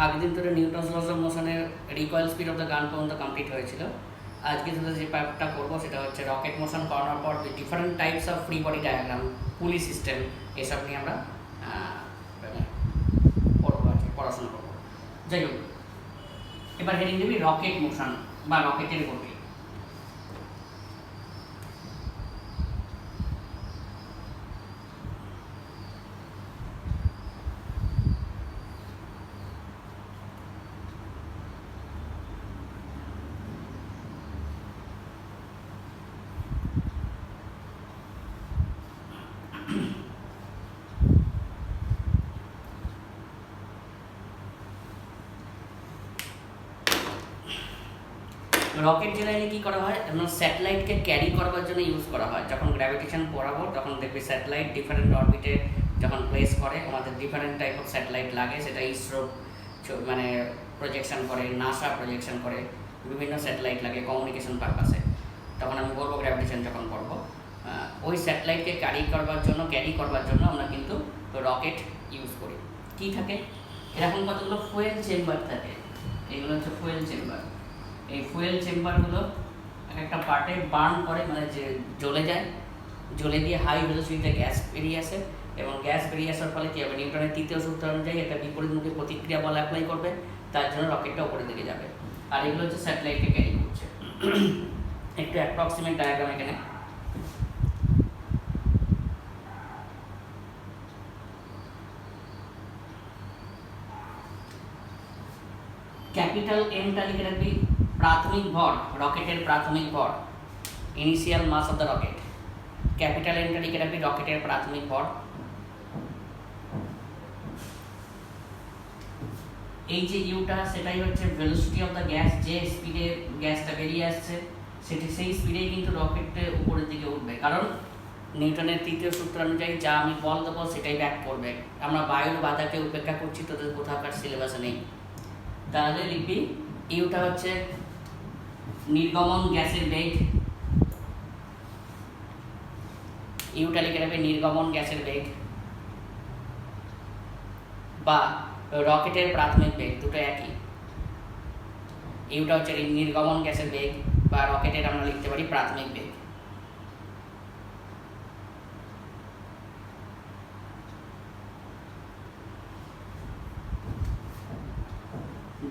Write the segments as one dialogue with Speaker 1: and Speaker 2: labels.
Speaker 1: আগের দিন ধরে নিউটনস লস অফ মোশনের recoil speed of the gun পর্যন্ত কমপ্লিট হয়েছিল। আজকে ধরে যে পার্টটা করবো সেটা হচ্ছে রকেট মোশন করানোর পর different types of free body diagram, পুলি সিস্টেম, এসব নিয়ে আমরা পড়বো আর কি, পড়াশোনা করবো। যাই হোক, এবার হেডিং দিবি রকেট মোশন বা রকেটের গতি। রকেট জেনারেলি কী করা হয়, এবং স্যাটেলাইটকে ক্যারি করবার জন্য ইউজ করা হয়। যখন গ্র্যাভিটেশন পড়াবো তখন দেখবি স্যাটেলাইট ডিফারেন্ট অরবিটে যখন প্লেস করে, আমাদের ডিফারেন্ট টাইপ অফ স্যাটেলাইট লাগে। সেটা ইসরো মানে প্রজেকশন করে, নাসা প্রজেকশন করে, বিভিন্ন স্যাটেলাইট লাগে কমিউনিকেশন পারপাসে। তখন আমি বলবো গ্র্যাভিটেশন যখন পড়বো, ওই স্যাটেলাইটকে ক্যারি করবার জন্য আমরা কিন্তু রকেট ইউজ করি। কী থাকে, এরকম কতগুলো ফুয়েল চেম্বার থাকে। এগুলো হচ্ছে ফুয়েল চেম্বার। এই ফুয়েল চেম্বারগুলো এক একটা পার্টে বার্ন করে, মানে যে জ্বলে যায়, জ্বলে দিয়ে হাই ভেলোসিটিতে গ্যাস বেরিয়ে আসে, এবং গ্যাস বেরিয়ে আসার ফলে কী হবে, নিউটনের তৃতীয় সূত্র অনুযায়ী একটা বিপরীতমুখী প্রতিক্রিয়া বল অ্যাপ্লাই করবে, তার জন্য রকেটটা উপরের দিকে যাবে। আর এগুলো হচ্ছে স্যাটেলাইটকে ক্যারি করছে। একটু অ্যাপ্রক্সিমেট ডায়াগ্রাম এখানে। ক্যাপিটাল এমটা লিখে রাখবি প্রাথমিক ভর, রকেটের প্রাথমিক ভর, initial mass of the rocket. Capital এমটা লিখে রাখবি রকেটের প্রাথমিক ভর। এই যে ইউটা, সেটাই হচ্ছে ভেলোসিটি অফ দ্য গ্যাস, যে স্পিডে গ্যাসটা বেরিয়ে আসছে সেই স্পিডেই কিন্তু রকেটটা উপরের দিকে উঠবে, কারণ নিউটনের তৃতীয় সূত্র অনুযায়ী যা আমি বল দেবো সেটাই ব্যাক করবে। আমরা বায়ুর বাধাকে উপেক্ষা করছি, তোদের কোথাকার সিলেবাসে নেই। তাহলে লিখবি ইউটা হচ্ছে নির্গমন গ্যাসের বেগ, ইউটা লিখে রাখবে নির্গমন গ্যাসের বেগ, বা রকেটের প্রাথমিক বেগ, দুটো একই। ইউটা হচ্ছে নির্গমন গ্যাসের বেগ, বা রকেটের আমরা লিখতে পারি প্রাথমিক বেগ।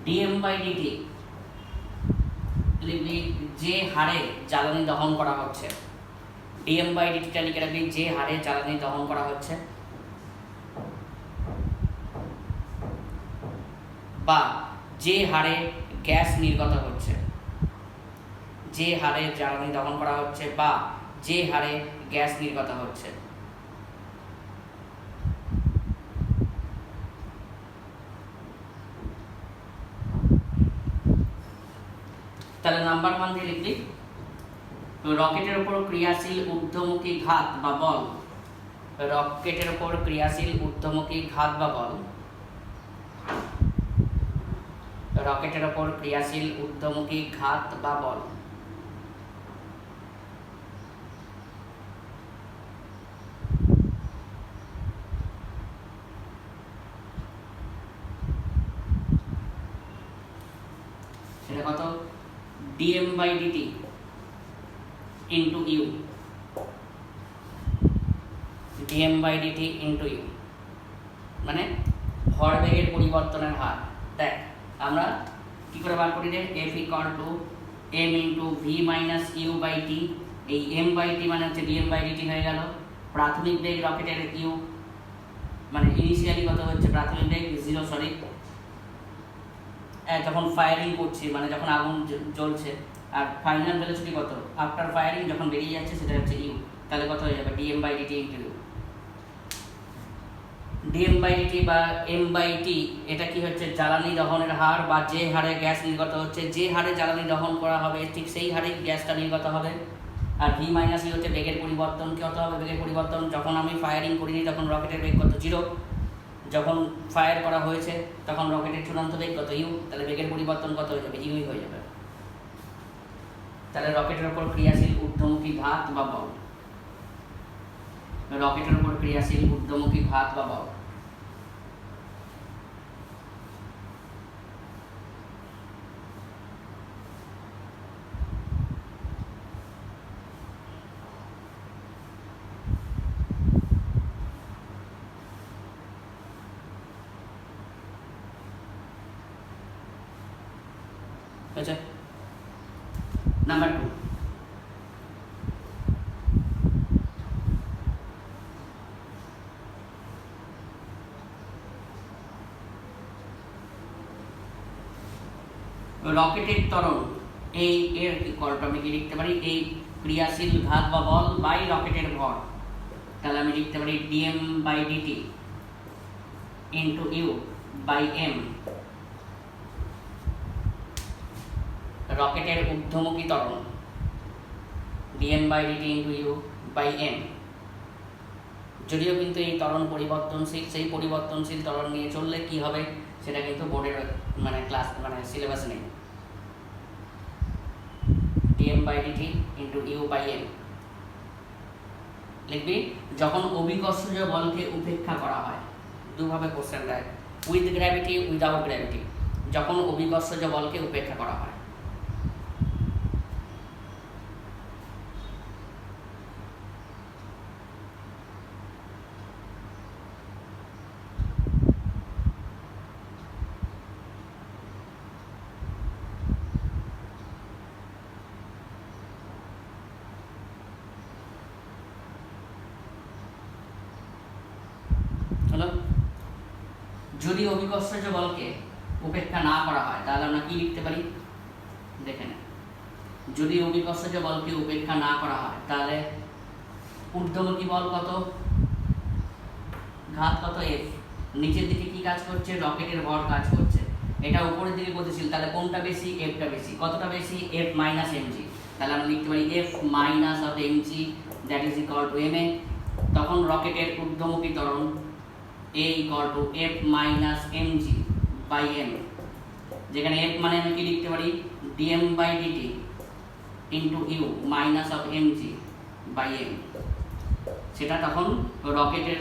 Speaker 1: dm/dt লিখবি যে হারে জ্বালানি দহন করা হচ্ছে। dm/dt লিখে রাখবি যে হারে জ্বালানি দহন করা হচ্ছে, বা যে হারে গ্যাস নির্গত হচ্ছে। যে হারে জ্বালানি দহন করা হচ্ছে বা যে হারে গ্যাস নির্গত হচ্ছে। তাহলে নাম্বার 1 দিয়ে লিখবি রকেটের উপর ক্রিয়াশীল ঊর্ধ্বমুখী ঘাত বা বল। রকেটের উপর ক্রিয়াশীল ঊর্ধ্বমুখী ঘাত বা বল, রকেটের উপর ক্রিয়াশীল ঊর্ধ্বমুখী ঘাত বা বল। সেটা কত, dm/dt into you, dm/dt into you মানে ভরবেগের পরিবর্তনের হার। দেখ আমরা কি করে বার করি রে, F = m * v - u/t। এই m/t মানে হচ্ছে dm/dt হয়ে গেল। প্রাথমিক বেগ রকেটের u, মানে ইনিশিয়ালি কত হচ্ছে প্রাথমিক বেগ 0, সরি, যখন ফায়ারিং করছি, মানে যখন আগুন জ্বলছে, আর ফাইনাল ভেলোসিটি কত আফটার ফায়ারিং যখন বেরিয়ে যাচ্ছে, সেটা হচ্ছে ইউ। তাহলে কত হয়ে যাবে, dm/dt ইন্টু ইউ। dm/dt বা m/t এটা কি হচ্ছে, জ্বালানি দহনের হার, বা যে হারে গ্যাস নির্গত হচ্ছে, যে হারে জ্বালানি দহন করা হবে ঠিক সেই হারে গ্যাসটা নির্গত হবে। আর v - e হচ্ছে বেগের পরিবর্তন। কত হবে বেগের পরিবর্তন, যখন আমি ফায়ারিং করিনি তখন রকেটের বেগ কত, 0, যখন ফায়ার করা হয়েছে তখন রকেটের চূড়ান্ত বেগ কত, ইউ। তাহলে বেগের পরিবর্তন কত হয়ে যাবে, ইউই হয়ে যাবে। তাহলে রকেটের উপর ক্রিয়াশীল ঊর্ধ্বমুখী ঘাত বা বল, রকেটের উপর ক্রিয়াশীল ঊর্ধ্বমুখী ঘাত বা বল। হয়েছে। নাম্বার 2, রকেটের ত্বরণ এই এর কলটা আমি কি লিখতে পারি, এই ক্রিয়াশীল ঘাত বা বল বাই রকেটের ভর, তাহলে আমি লিখতে পারি dm by dt into U by M. রকেটের ঊর্ধ্বমুখী ত্বরণ dm by dt into U by M. যদিও কিন্তু এই ত্বরণ পরিবর্তনশীল, সেই পরিবর্তনশীল ত্বরণ নিয়ে চললে কি হবে সেটা কিন্তু বোর্ডের মানে ক্লাস মানে সিলেবাস নেই। dm by dt into U by M লিখবি। যখন অভিকর্ষজ বলকে উপেক্ষা করা হয়, দুভাবে কোশ্চেন দেয়, উইথ গ্র্যাভিটি উইদাউট গ্র্যাভিটি। যখন অভিকর্ষজ বলকে উপেক্ষা করা হয়, হলো। যদি অভিকর্ষজ বলকে উপেক্ষা না করা হয় তাহলে আমরা কি লিখতে পারি দেখে নেন। যদি অভিকর্ষজ বলকে উপেক্ষা না করা হয় তাহলে ঊর্ধ্বমুখী বল কত, ঘাত কত এফ, নিচের দিকে কি কাজ করছে, রকেটের ভর কাজ করছে, এটা উপরের দিকে গতিশীল, তাহলে কোনটা বেশি, এফটা বেশি। কতটা বেশি, এফ মাইনাস এমজি, তাহলে আমরা লিখতে পারি F minus of mg that is equal to m a. তখন রকেটের ঊর্ধ্বমুখী ত্বরণ a equal to F minus mg by m, যেখানে এফ মানে আমি কি লিখতে পারি dm by dt into u minus of mg by m. সেটা তখন রকেটের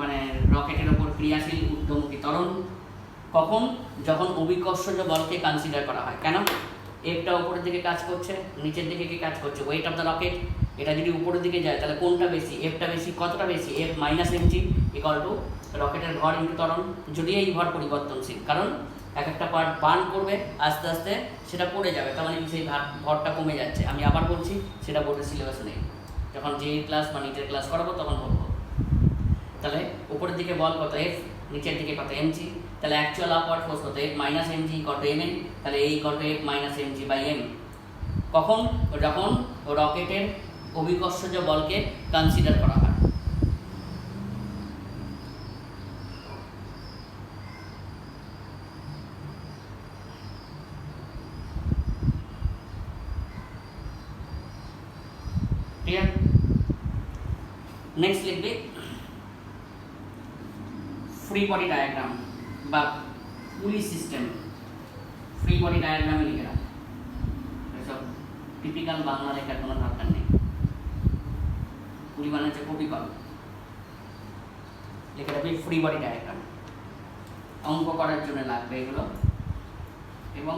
Speaker 1: মানে রকেটের ওপর ক্রিয়াশীল ঊর্ধ্বমুখী ত্বরণ। কখন, যখন অভিকর্ষজ বলকে কনসিডার করা হয়। কেন, এফটা উপরের দিকে কাজ করছে, নিচের দিকে কি কাজ করছে, ওয়েট অফ দ্য রকেট। এটা যদি উপরের দিকে যায় তাহলে কোনটা বেশি, এফটা বেশি। কতটা বেশি, F minus MG equal to রকেটের ভর ইন্টু ত্বরণ। যদি এই ভর পরিবর্তনশীল, কারণ এক একটা পার্ট বার্ন করবে আস্তে আস্তে সেটা পড়ে যাবে, তার মানে সেই ভরটা কমে যাচ্ছে। আমি আবার বলছি, সেটা বোর্ডের সিলেবাসে নেই, যখন যে ক্লাস বা নিটের ক্লাস করাবো তখন বলবো। তাহলে উপরের দিকে বল কত এফ, নিচের দিকে কত এমজি, তাহলে অ্যাকচুয়াল আপওয়ার্ড ফোর্স কত এফ মাইনাস এমজি কত এম এ, তাহলে এই কত F minus mg by M. কখন, যখন রকেটের অভিকর্ষজ বলকে কনসিডার করা হয়। ক্লিয়ার? নেক্সট লিখবে ফ্রি বডি ডায়াগ্রাম বা পুলি সিস্টেম। ফ্রি বডি ডায়াগ্রামে লিখে রাখ, এসব টিপিক্যাল বাংলা লেখার কোনো দরকার নেই। পুলি মানে হচ্ছে কপিকল, লিখে রাখবি ফ্রি বডি ডায়াগ্রাম। অঙ্ক করার জন্য লাগবে এগুলো, এবং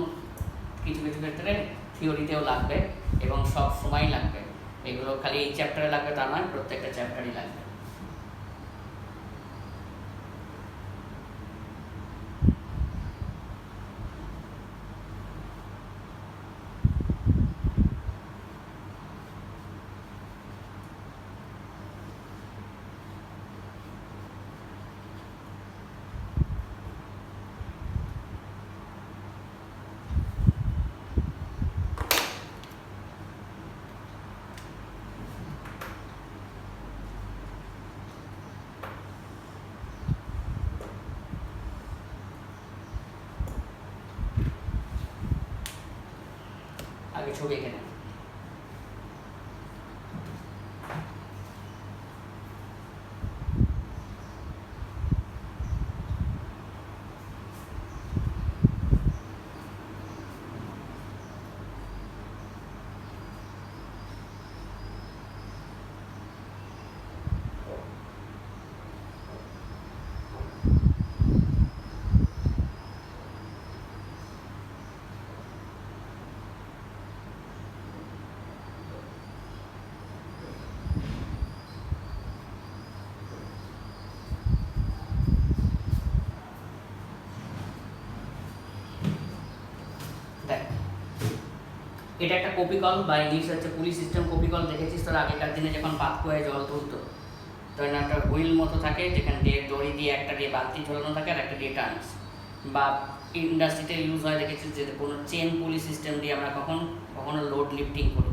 Speaker 1: কিছু কিছু ক্ষেত্রে থিওরিতেও লাগবে, এবং সব সময় লাগবে। এগুলো খালি এই চ্যাপ্টারে লাগবে তা নয়, প্রত্যেকটা চ্যাপ্টারই লাগবে। আগে ছবি এখানে এটা একটা কপিকল বা ইংলিশ হচ্ছে পুলি সিস্টেম কপিকল। দেখেছিস তোর আগেকার দিনে যখন পাতকুয়ায় জল তুলতো, তখন একটা হুইল মতো থাকে যেখানে দিয়ে দড়ি দিয়ে একটা দিয়ে বালতি ঝোলানো থাকে আর একটা দিয়ে টার্নস, বা ইন্ডাস্ট্রিতে ইউজ হয় দেখেছিস যে কোনো চেন পুলি সিস্টেম দিয়ে আমরা কখনো লোড লিফটিং করি,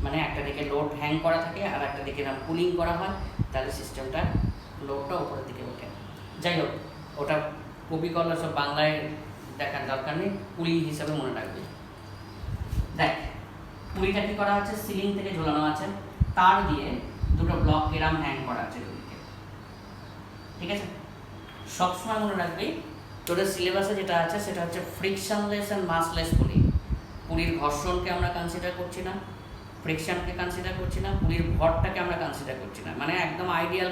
Speaker 1: মানে একটা দিকে লোড হ্যাং করা থাকে আর একটা দিকে না পুলিং করা হয়, তাহলে সিস্টেমটা লোডটা উপরের দিকে ওঠে। যাই হোক, ওটা কপিকল সব বাংলায় দেখার দরকার নেই, পুলি হিসাবে মনে রাখবে। দেখ পুলিটা কি করা আছে, সিলিং থেকে ঝোলানো আছে, তার দিয়ে দুটো ব্লক এরাম হ্যাং করা আছে দুদিকে, ঠিক আছে। সবসময় মনে রাখবি তোদের সিলেবাসে যেটা আছে সেটা হচ্ছে ফ্রিকশনলেস অ্যান্ড মাসলেস পুলি। পুলির ঘর্ষণকে আমরা কনসিডার করছি না, ফ্রিকশনকে কনসিডার করছি না, পুলির ভরটাকে আমরা কনসিডার করছি না, মানে একদম আইডিয়াল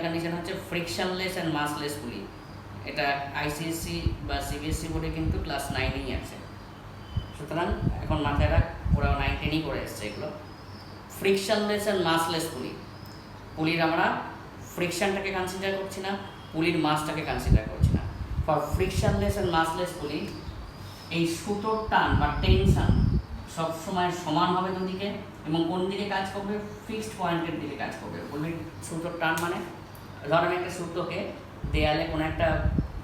Speaker 1: কন্ডিশন হচ্ছে ফ্রিকশনলেস অ্যান্ড মাসলেস পুলি। এটা আইসিএসসি বা সিবিএসসি বোর্ডে কিন্তু ক্লাস 9-এই আছে, সুতরাং এখন মাথায় রাখ, ওরাও 9-10ই করে এসছে এগুলো। ফ্রিকশনলেস অ্যান্ড মাসলেস পুলির আমরা ফ্রিকশনটাকে কনসিডার করছি না, পুলির মাসটাকে কনসিডার করছি না। ফর ফ্রিকশনলেস অ্যান্ড মাসলেস পুলি এই সুতোর টান বা টেনশন সবসময় সমান হবে দুদিকে, এবং কোন দিকে কাজ করবে, ফিক্সড পয়েন্টের দিকে কাজ করবে। বলবি সুতোর টান মানে, ধর আমি একটা সুতোকে দেয়ালে কোনো একটা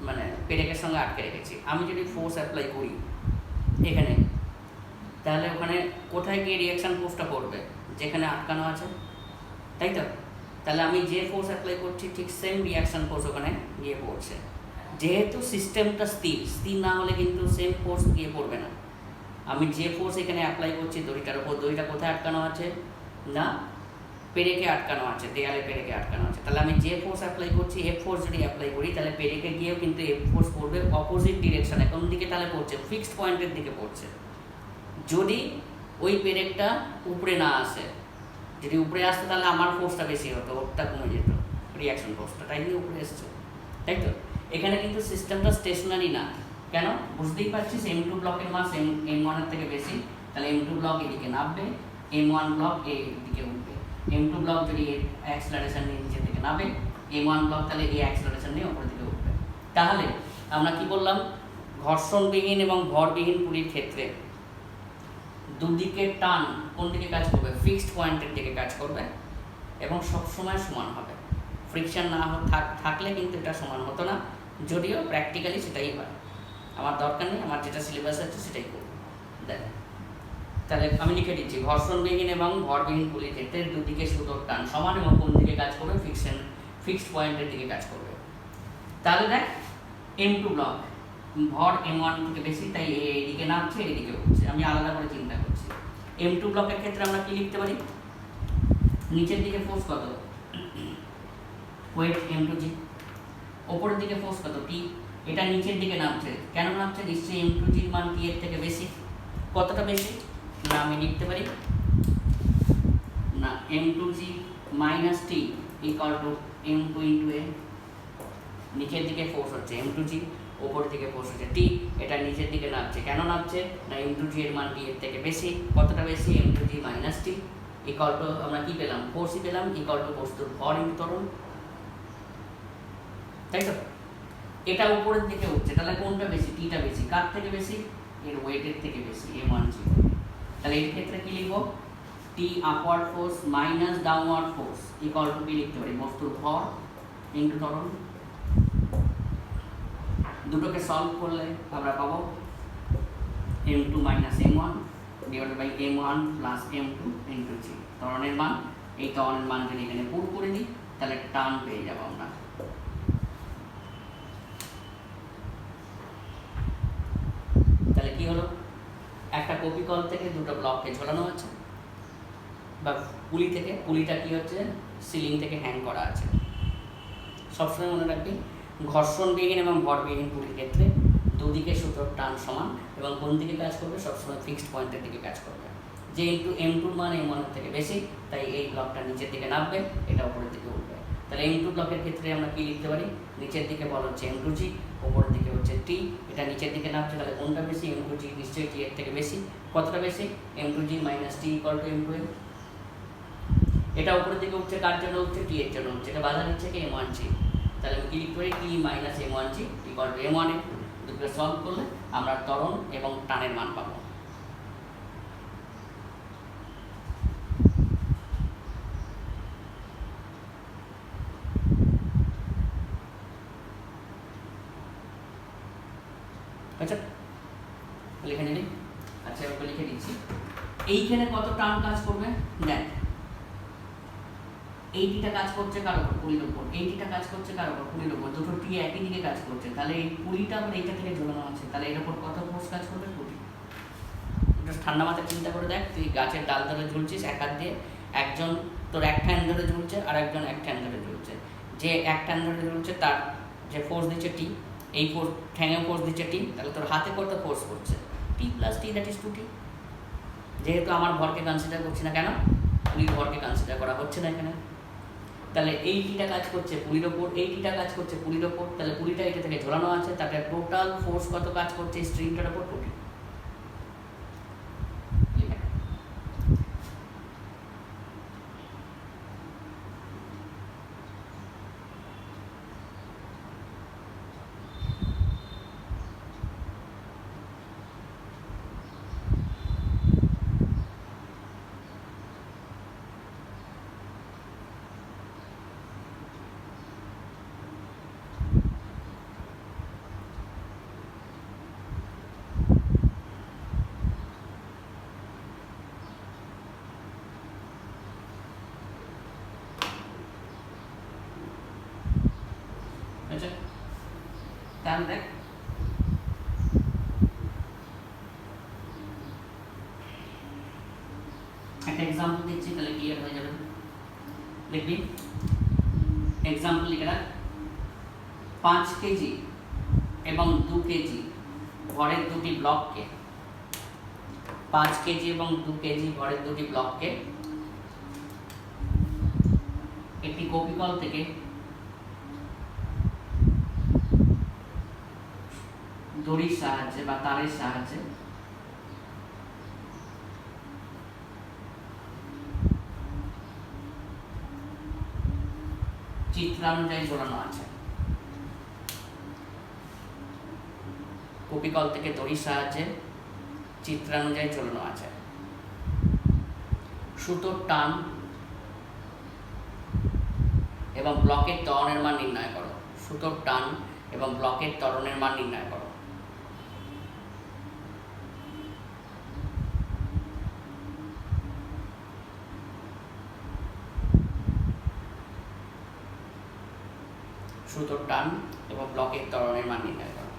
Speaker 1: মানে পেরেকের সঙ্গে আটকে রেখেছি, আমি যদি ফোর্স অ্যাপ্লাই করি এখানে, তাহলে ওখানে কোথায় গিয়ে রিয়াকশান ফোর্সটা পড়বে, যেখানে আটকানো আছে, তাই তো? তাহলে আমি যে ফোর্স অ্যাপ্লাই করছি ঠিক সেম রিয়াকশান ফোর্স ওখানে গিয়ে পড়ছে। যেহেতু সিস্টেমটা স্থির না হলে কিন্তু সেম ফোর্স গিয়ে পড়বে না। আমি যে ফোর্স এখানে অ্যাপ্লাই করছি দড়িটার ওপর, দড়িটা কোথায় আটকানো আছে না, পেরেকে আটকানো আছে, দেয়ালে পেরেকে আটকানো আছে, তাহলে আমি যে ফোর্স অ্যাপ্লাই করছি এফ ফোর্স যদি অ্যাপ্লাই করি, তাহলে পেরেকে গিয়েও কিন্তু এফ ফোর্স পড়বে অপোজিট ডিরেকশানে, কোন দিকে তাহলে পড়ছে, ফিক্সড পয়েন্টের দিকে পড়ছে। যদি ওই পেরেকটা উপরে না আসে, যদি উপরে আসতো তাহলে আমার ফোর্সটা বেশি হতো, ওরটা কমে যেত, রিয়াকশন ফোর্সটা, তাই জন্য উপরে এসছে, তাই তো? এখানে কিন্তু সিস্টেমটা স্টেশনারি না, কেন বুঝতেই পারছিস, M2 ব্লকের মাস M1 থেকে বেশি, তাহলে M2 ব্লক এদিকে নামবে, M1 ব্লক এদিকে উঠবে। M2 ব্লক যদি অ্যাক্সেলারেশন নিয়ে নিচের দিকে নামবে, M1 ব্লক তাহলে এই অ্যাক্সেলারেশন নিয়ে উপরের দিকে উঠবে। তাহলে আমরা কি বললাম, ঘর্ষণবিহীন এবং ভরবিহীন পুলির ক্ষেত্রে দুদিকে টান কোন দিকে কাজ করবে, ফিক্সড পয়েন্টের দিকে কাজ করবে এবং সবসময় সমান হবে। ফ্রিকশন না থাকলে কিন্তু এটা সমান হতো না, যদিও প্র্যাকটিক্যালি সেটাই হয়। আমার দরকার নেই, আমার যেটা সিলেবাস আছে সেটাই করব। দেখ তাহলে আমি লিখে দিচ্ছি, ঘর্ষণবিহীন এবং ভরবিহীন পুলির ক্ষেত্রে দুদিকে সুতোর টান সমান এবং কোন দিকে কাজ করবে, ফিক্সড পয়েন্টের দিকে কাজ করবে। তাহলে দেখ M2 ব্লক ভর M1 থেকে বেশি, তাই এইদিকে নামছে এইদিকে উঠছে, আমি আলাদা করে চিন্তা করছি। M2 ব্লকের ক্ষেত্রে আমরা কি লিখতে পারি, নিচের দিকে ফোর্স কত, ওয়েট M2G, ওপরের দিকে ফোর্স কত, T, এটা নিচের দিকে নামছে, কেন নামছে, নিশ্চয়ই M2G এর মান T এর থেকে বেশি। কতটা বেশি না, আমি লিখতে পারি না, M2G minus T equal to M2 into A। নিচের দিকে ফোর্স হচ্ছে M2G, ওপর দিকে ফোর্স হচ্ছে T, এটা নিচের দিকে নামছে, কেন নামছে না, M2G এর মান T এর থেকে বেশি। কতটা বেশি, M2G minus T equal to আমরা কি পেলাম, ফোর্সই পেলাম, ইকুয়াল টু বস্তুর ভর ইন্টু ত্বরণ, তাই তো? এটা উপরের দিকে উঠছে, তাহলে কোনটা বেশি, টিটা বেশি, কার থেকে বেশি, এর ওয়েটের থেকে বেশি, M1G। তাহলে এই ক্ষেত্রে কি লিখবো, T upward force minus downward force equal to কি লিখতে পারি, বস্তুর ভর ইন্টু ত্বরণ। দুটোকে সলভ করলে আমরা পাবো M2 minus M1 divided by M1 plus M2 into G। ত্বরণের মান, এই ত্বরণের মান যদি এখানে পুট করে দিই তাহলে টান পেয়ে যাবো আমরা। তাহলে কি হলো, একটা কপিকল থেকে দুটো ব্লককে ঝোলানো আছে, বা পুলি থেকে, পুলিটা কি হচ্ছে সিলিং থেকে হ্যাং করা আছে। সবসময় মনে রাখবি, ঘর্ষণবিহীন এবং ভরবিহীন পুলির ক্ষেত্রে দুদিকে সুতোর টান সমান এবং কোন দিকে কাজ করবে, সবসময় ফিক্সড পয়েন্টের দিকে কাজ করবে। যেহেতু M2 মান M1 থেকে বেশি, তাই এই ব্লকটা নিচের দিকে নামবে, এটা উপরের দিকে উঠবে। তাহলে M2 ব্লকের ক্ষেত্রে আমরা কি লিখতে পারি, নিচের দিকে বল হচ্ছে M2G, উপরের দিকে হচ্ছে T, এটা নিচের দিকে নামছে, তাহলে কোনটা বেশি, M2G নিশ্চয়ই T এর থেকে বেশি। কতটা বেশি, M2G minus T equal to M2A। এটা উপরের দিকে উঠছে, কার জন্য উঠছে, T এর জন্য উঠছে, এটা বাধা দিচ্ছে কি, M1G। তাহলে আমি কি লিখতে পারি, T minus M1G equal to M1A। দুটোকে সলভ করলে আমরা ত্বরণ এবং টানের মান পাবো। এইখানে কত টার্ম কাজ করবে দেখ, 80টা কাজ করছে কার উপর 20 উপর, 80টা কাজ করছে কার উপর 20 উপর, দুটো টি একই দিকে কাজ করছে, তাহলে এই 20টা আবার এইটা থেকে ঝোলানো আছে, তাহলে এর উপর কত ফোর্স কাজ করবে 20। একটু ঠান্ডা মাথায় চিন্তা করে দেখ, তুই গাছের ডাল ধরে ঝুলছিস এক হাত দিয়ে, একজন তোর এক ঠ্যান ধরে ঝুলছে আর একজন এক ঠ্যান ধরে ঝুলছে, যে এক ঠ্যান ধরে ঝুলছে তার যে ফোর্স দিচ্ছে টি, এই ফোর্স ঠ্যাঙেও ফোর্স দিচ্ছে টি, তাহলে তোর হাতে কত ফোর্স করছে T plus T, that is 2t। যেহেতু আমার ভরকে কনসিডার করছি না, কেন পুলির ভরকে কনসিডার করা হচ্ছে না এখানে, তাহলে এই টিটা কাজ করছে পুলির ওপর, এই টিটা কাজ করছে পুলির ওপর, তাহলে পুলিটা এটা থেকে ঝোলানো আছে, তাতে টোটাল ফোর্স কত কাজ করছে স্ট্রিংটার ওপর 2t। তাহলে দেখ একটা এক্সাম্পল দিচ্ছি, তাহলে ক্লিয়ার হয়ে যাবে। লিখবি এক্সাম্পল লিখে রাখ, 5 কেজি এবং 2 কেজি ভরের দুটি ব্লককে, 5 কেজি এবং 2 কেজি ভরের দুটি ব্লককে একটি কপিকল থেকে দড়ির সাহায্যে বা তারের সাহায্যে চিত্রানুযায়ী ঝোলানো আছে। কপিকল থেকে দড়ির সাহায্যে চিত্রানুযায়ী ঝোলানো আছে। সুতোর টান এবং ব্লকের ত্বরণের মান নির্ণয় করো। সুতোর টান এবং ব্লকের ত্বরণের মান নির্ণয় করো। সুতোর টান এবং ব্লকের ত্বরণের মান নির্ণয় করো।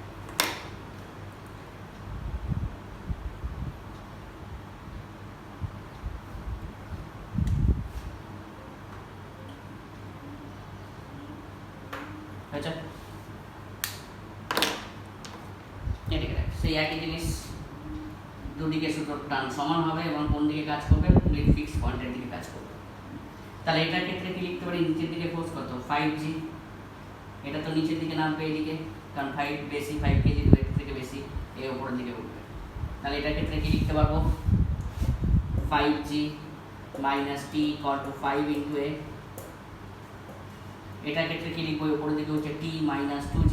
Speaker 1: আচ্ছা, সেই একই জিনিস, দুদিকে সুতোর টান সমান হবে এবং কোন দিকে কাজ করবে, পুলির ফিক্স পয়েন্টের দিকে কাজ করবে। তাহলে এটার ক্ষেত্রে কি লিখতে পারি, নিচের দিকে ফোর্স কত 5g, এটা তো নিচের দিকে নামবে এদিকে, কারণ 5 বেশি, 5 কেজি ওয়েট থেকে বেশি, এই উপরের দিকে উঠবে। তাহলে এটার ক্ষেত্রে কি লিখতে পারবো, 5g minus T equal to 5 into a. এটার ক্ষেত্রে কি লিখবো, উপরের দিকে হচ্ছে T minus 2g,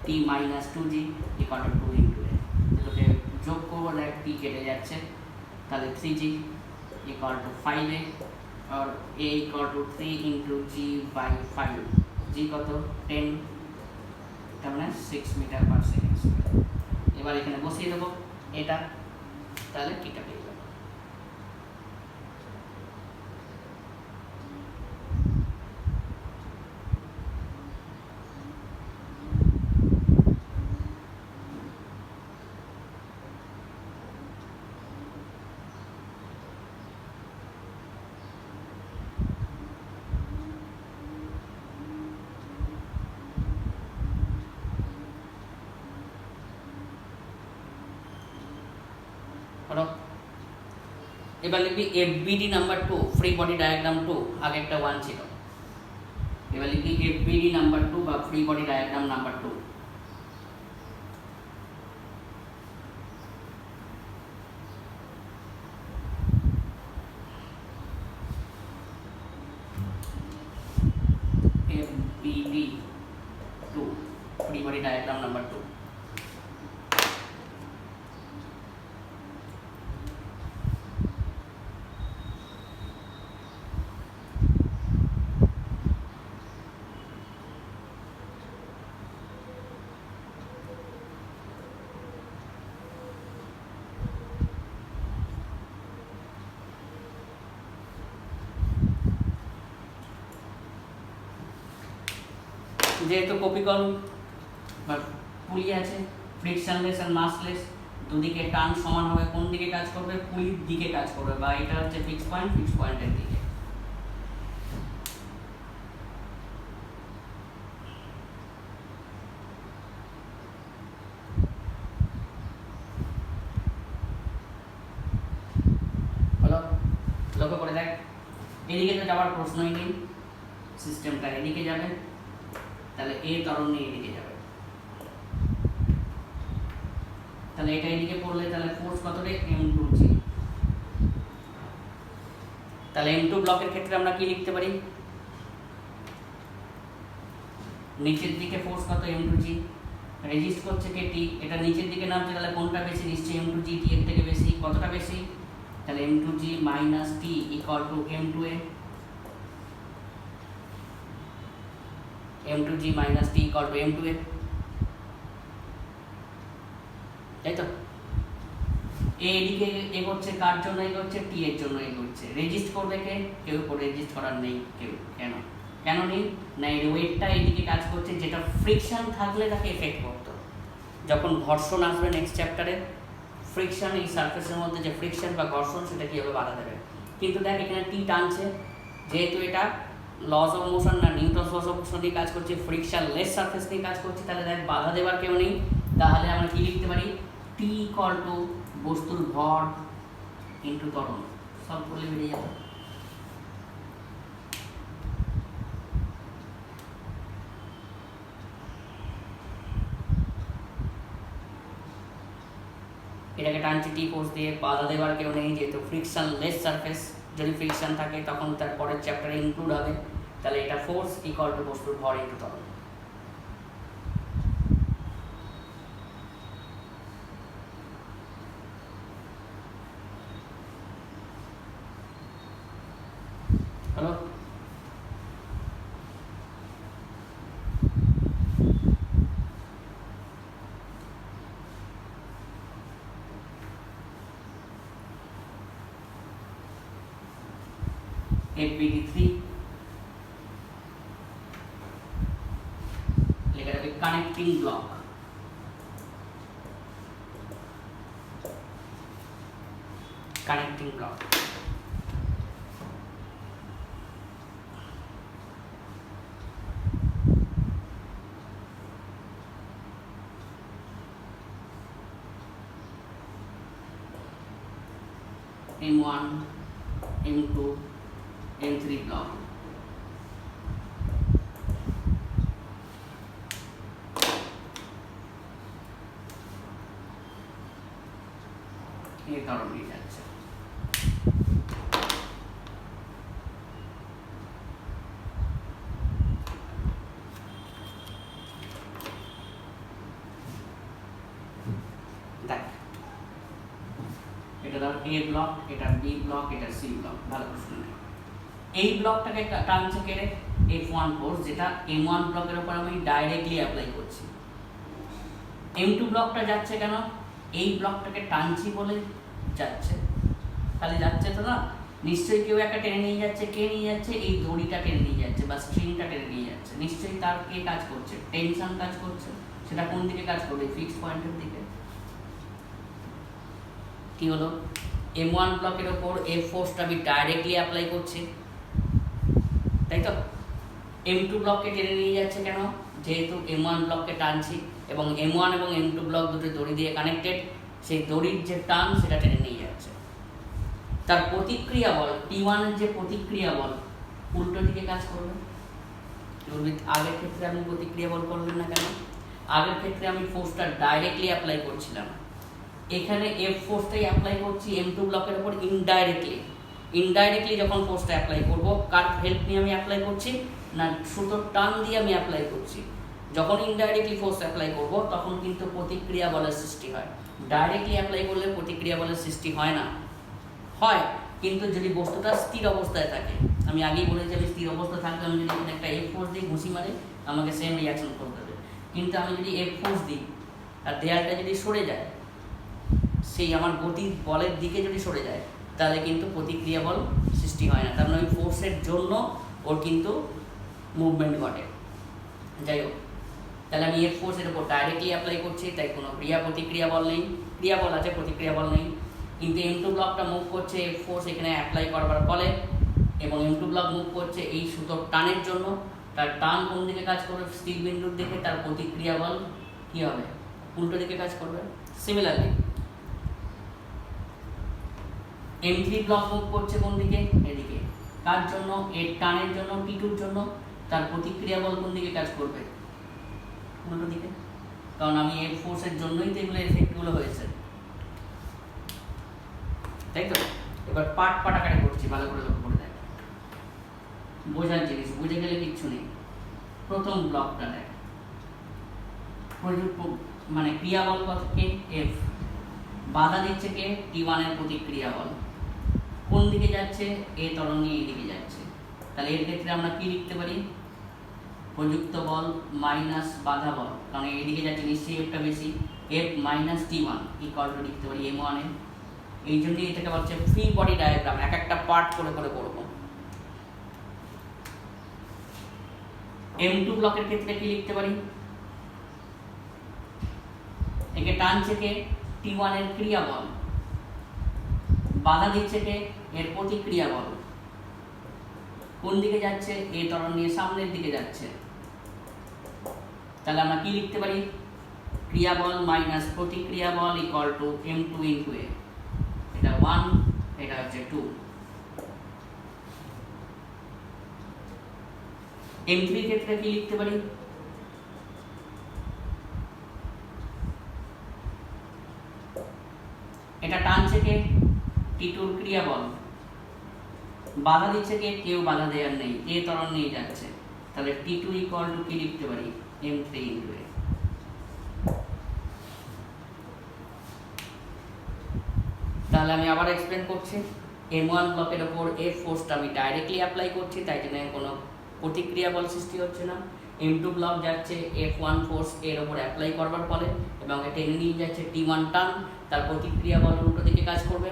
Speaker 1: T minus 2g equal to 2 into a. এগুলোকে যোগ করবো, দেখ টি কেটে যাচ্ছে, তাহলে 3g ইকুয়াল টু 5a और a equal to 3 into G by 5, G কত 10, তার মানে 6 মিটার পার সেকেন্ড স্কয়ার। এবার এখানে বসিয়ে দেবো এটা, তাহলে কিটা পেয়ে যাবো। এবার লিখবি এফবিডি নাম্বার 2 ফ্রি বডি ডায়াগ্রাম 2, আগে একটা 1 ছিল। এবার লিখবি এফবিডি নাম্বার 2 বা free body diagram number 2। এফবিডি 2 free body diagram number 2। যেহেতু কপিকল বা পুলি আছে, ফ্রিকশনলেস আর মাসলেস, দুদিকে টান সমান হবে, কোন দিকে কাজ করবে? পুলির দিকে কাজ করবে, বা এটা হচ্ছে ফিক্স পয়েন্টের দিকে। হলো, লক্ষ্য করে দেখ, এদিকে তো যাওয়ার প্রশ্নই নেই, সিস্টেমটা এদিকে যাবে, তাহলে এ ত্বরণ নিয়ে এদিকে যাবে, তাহলে এটা এদিকে পড়লে তাহলে ফোর্স কত রে? m2g। তাহলে m2 ব্লকের ক্ষেত্রে আমরা কি লিখতে পারি? নিচের দিকে ফোর্স কত? m2g। রেজিস্ট করছে কে? টি। এটা নিচের দিকে নামছে, তাহলে কোনটা বেশি? নিশ্চয়ই m2g টি এর থেকে বেশি। কতটা বেশি? তাহলে m2g minus T equal two m2a। m2g minus T equal two m2a, তাই তো? এদিকে এগোচ্ছে, কার জন্য এগোচ্ছে? টি এর জন্য এগোচ্ছে। রেজিস্ট করবে কে? কেউ রেজিস্ট করার নেই কেউ। কেন কেন নেই? না, এর ওয়েটটা এদিকে কাজ করছে, যেটা ফ্রিকশন থাকলে তাকে এফেক্ট করতো। যখন ঘর্ষণ আসবে নেক্সট চ্যাপ্টারে, ফ্রিকশন, এই সারফেসের মধ্যে যে ফ্রিকশন বা ঘর্ষণ, সেটা কীভাবে বাধা দেবে। কিন্তু দেখ, এখানে টি টানছে, যেহেতু এটা লস অফ মোশন না নিউটনস লস অফ মোশন নিয়ে কাজ করছে, ফ্রিকশন লেস সারফেস নিয়ে কাজ করছে, তাহলে দেখ বাধা দেওয়ার কেউ নেই। তাহলে আমরা কি লিখতে পারি? টি ইকুয়াল টু বস্তুর ভর ইন্টু ত্বরণ। সব করলে বেরিয়ে যাবে। এটাকে টানছে টি ফোর্স দিয়ে, বাধা দেওয়ার কেউ নেই, যেহেতু ফ্রিকশন লেস সারফেস। যদি ফ্রিকশন থাকে তখন তার পরের চ্যাপ্টারে ইনক্লুড হবে। তাহলে এটা ফোর্স ইকুয়াল টু বস্তুর ভর ইন্টু ত্বরণ। হ্যালো, FBD3 লেখা যাবে connecting block. Connecting block M1, M2, M3 block. এই কারণে যাচ্ছে। দেখ, এটা ধর A ব্লক, এটা B ব্লক, এটা C ব্লক। ভালো প্রশ্ন নেই। এই ব্লকটাকে টানছে কে রে? F1 ফোর্স, যেটা M1 ব্লকের উপর আমি ডাইরেক্টলি অ্যাপ্লাই করছি। M2 ব্লকটা যাচ্ছে কেন? এই ব্লকটাকে টানছি বলে যাচ্ছে। খালি যাচ্ছে তো না, নিশ্চয়ই কেউ একটা টেনে নিয়ে যাচ্ছে। কে নিয়ে যাচ্ছে? এই দড়িটা টেনে নিয়ে যাচ্ছে বা স্ট্রিংটা টেনে নিয়ে যাচ্ছে। নিশ্চয়ই তার কে কাজ করছে? টেনশন কাজ করছে। সেটা কোন দিকে কাজ করবে? ফিক্স পয়েন্টের দিকে। কি হলো? M1 ব্লকের ওপর F ফোর্সটা আমি ডাইরেক্টলি অ্যাপ্লাই করছি, তাই তো? M2 ব্লককে টেনে নিয়ে যাচ্ছে কেন? যেহেতু M1 ব্লককে টানছি এবং M1 এবং M2 ব্লক দুটো দড়ি দিয়ে কানেক্টেড, সেই দড়ির যে টান সেটা টেনে নিয়ে যাচ্ছে। তার প্রতিক্রিয়া বল T1 এর যে প্রতিক্রিয়া বল উল্টো দিকে কাজ করবে। আগের ক্ষেত্রে আপনি প্রতিক্রিয়া বল করবেন না কেন? আগের ক্ষেত্রে আমি ফোর্সটা ডাইরেক্টলি অ্যাপ্লাই করছিলাম, এখানে F ফোর্সটাই অ্যাপ্লাই করছি M2 ব্লকের উপর ইনডাইরেক্টলি। ইনডাইরেক্টলি যখন ফোর্সটা অ্যাপ্লাই করব, কার হেল্প নিয়ে আমি অ্যাপ্লাই করছি? না, সুতোর টান দিয়ে আমি অ্যাপ্লাই করছি। যখন ইনডাইরেক্টলি ফোর্স অ্যাপ্লাই করব তখন কিন্তু প্রতিক্রিয়া বলের সৃষ্টি হয়। ডাইরেক্টলি অ্যাপ্লাই করলে প্রতিক্রিয়া বলের সৃষ্টি হয় না। হয়, কিন্তু যদি বস্তুটা স্থির অবস্থায় থাকে। আমি আগেই বলেছি, আমি স্থির অবস্থা থাকলে আমি যদি এখানে একটা F ফোর্স দিই, ঘুষি মারে, আমাকে সেম রিয়াকশন করতে হবে। কিন্তু আমি যদি F ফোর্স দিই আর দেয়ালটা যদি সরে যায়, সেই আমার গতির বলের দিকে যদি সরে যায়, তাহলে কিন্তু প্রতিক্রিয়া বল সৃষ্টি হয় না। তার মানে ওই ফোর্সের জন্য ওর কিন্তু মুভমেন্ট ঘটে। যাই হোক, তাহলে আমি এফ ফোর্স এর উপর ডাইরেক্টলি অ্যাপ্লাই করছি, তাই কোনো ক্রিয়া প্রতিক্রিয়া বল নেই, ক্রিয়া বল আছে প্রতিক্রিয়া বল নেই। কিন্তু M2 ব্লকটা মুভ করছে এফ ফোর্স এখানে অ্যাপ্লাই করবার ফলে, এবং M2 ব্লক মুভ করছে এই সুতোর টানের জন্য। তার টান কোন দিকে কাজ করবে? স্থির বিন্দুর দিকে। তার প্রতিক্রিয়া বল কি হবে? উল্টো দিকে কাজ করবে। সিমিলারলি M3 ব্লক মুভ করছে কোন দিকে? এদিকে। কার জন্য? এর টানের জন্য, T2 এর জন্য। তার প্রতিক্রিয়া বল কোন দিকে কাজ করবে? উল্টো দিকে, কারণ আমি এর ফোর্সের জন্যই তো এগুলো এফেক্টগুলো হয়েছে, তাই তো? এবার পার্ট পার্ট আকারে করছি, ভালো করে লক্ষ্য করে দেখ, বোঝার জিনিস, বুঝে গেলে কিচ্ছু নেই। প্রথম ব্লকটা দেখ, মানে ক্রিয়া বল কতকে? এফ। বাধা দিচ্ছে কে? T1 এর প্রতিক্রিয়া বল। কোন দিকে যাচ্ছে? এ ত্বরণ নিয়ে এদিকে যাচ্ছে। তাহলে এর ক্ষেত্রে আমরা কি লিখতে পারি? প্রযুক্ত বল মাইনাস বাধা বল, কারণ এদিকে যাচ্ছে নিশ্চয়ই এফটা বেশি। F minus T1 equal to লিখতে পারি M1 এর। এই জন্যই এটাকে বলছে ফ্রি বডি ডায়াগ্রাম, এক একটা পার্ট করে করে করবো। M2 ব্লকের ক্ষেত্রে কি লিখতে পারি? একে টানছে কে? T1 এর ক্রিয়া বল। বাধা দিচ্ছে কে? এর প্রতিক্রিয়া বল। কোন দিকে যাচ্ছে? এ ত্বরণ নিয়ে সামনের দিকে যাচ্ছে। তাহলে আমরা কি লিখতে পারি? ক্রিয়া বল মাইনাস প্রতিক্রিয়া বল equal to M2 into A। এটা 1, এটা হচ্ছে 2। M3 এর ক্ষেত্রে কি লিখতে পারি? এটা টানছে কে? T2 এর ক্রিয়া বল। বাধা দিচ্ছে কে? কেউ বাধা দেওয়ার নেই, এ ত্বরণ নিয়ে যাচ্ছে। তাহলে T2 ইকুয়াল টু কি লিখতে পারি? M3 into A। তাহলে আমি আবার এক্সপ্লেন করছি। M1 ব্লকের ওপর এফ ফোর্সটা আমি ডাইরেক্টলি অ্যাপ্লাই করছি, তাই জন্য কোনো প্রতিক্রিয়া বল সৃষ্টি হচ্ছে না। M2 ব্লক যাচ্ছে F1 ফোর্স এর ওপর অ্যাপ্লাই করবার ফলে, এবং এটা টেনে নিয়ে যাচ্ছে T1 টান, তার প্রতিক্রিয়া বল উল্টো দিকে কাজ করবে।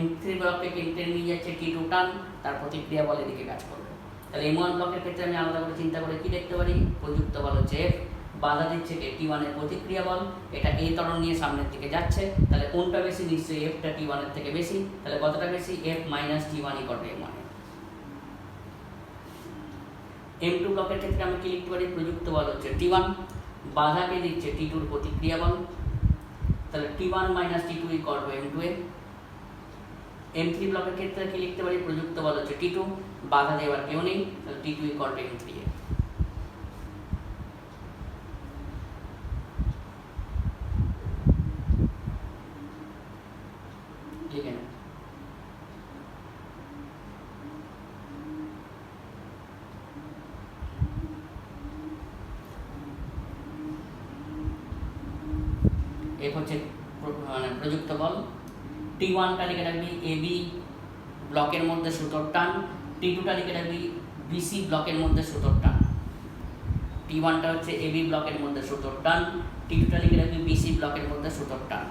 Speaker 1: M3 ব্লককে টেনে নিয়ে যাচ্ছে T2 টান, তার প্রতিক্রিয়া বল এদিকে কাজ করবে। তাহলে M1 ব্লকের ক্ষেত্রে আমি আলাদা করে চিন্তা করে কি দেখতে পারি? প্রযুক্ত বল হচ্ছে F, বাধা দিচ্ছে কে? T1 এর প্রতিক্রিয়া বল। এটা এ ত্বরণ নিয়ে সামনের দিকে যাচ্ছে, তাহলে কোনটা বেশি? নিশ্চয়ই এফটা T1 এর থেকে বেশি। তাহলে কতটা বেশি? F minus T1 equal to M1। M2 ব্লকের ক্ষেত্রে আমি কি লিখতে পারি? প্রযুক্ত বল হচ্ছে T1, বাধাকে দিচ্ছে T2 এর প্রতিক্রিয়া বল। তাহলে T1 minus T2 equal to M2 A. M3 ব্লকের ক্ষেত্রে কি লিখতে পারি? প্রযুক্ত বল হচ্ছে T2, বাধা দেওয়ার কেউ নেই, তাহলে T2 ইকুয়াল টু M3 এ। ঠিক আছে, এ হচ্ছে মানে প্রযুক্ত বল। T1টা লিখে রাখবি AB ব্লকের মধ্যে সুতোর টান, T2টা লিখে রাখবি BC ব্লকের মধ্যে সুতোর টান। T1টা হচ্ছে AB ব্লকের মধ্যে সুতোর টান, T2টা লিখে রাখবি BC ব্লকের মধ্যে সুতোর টান।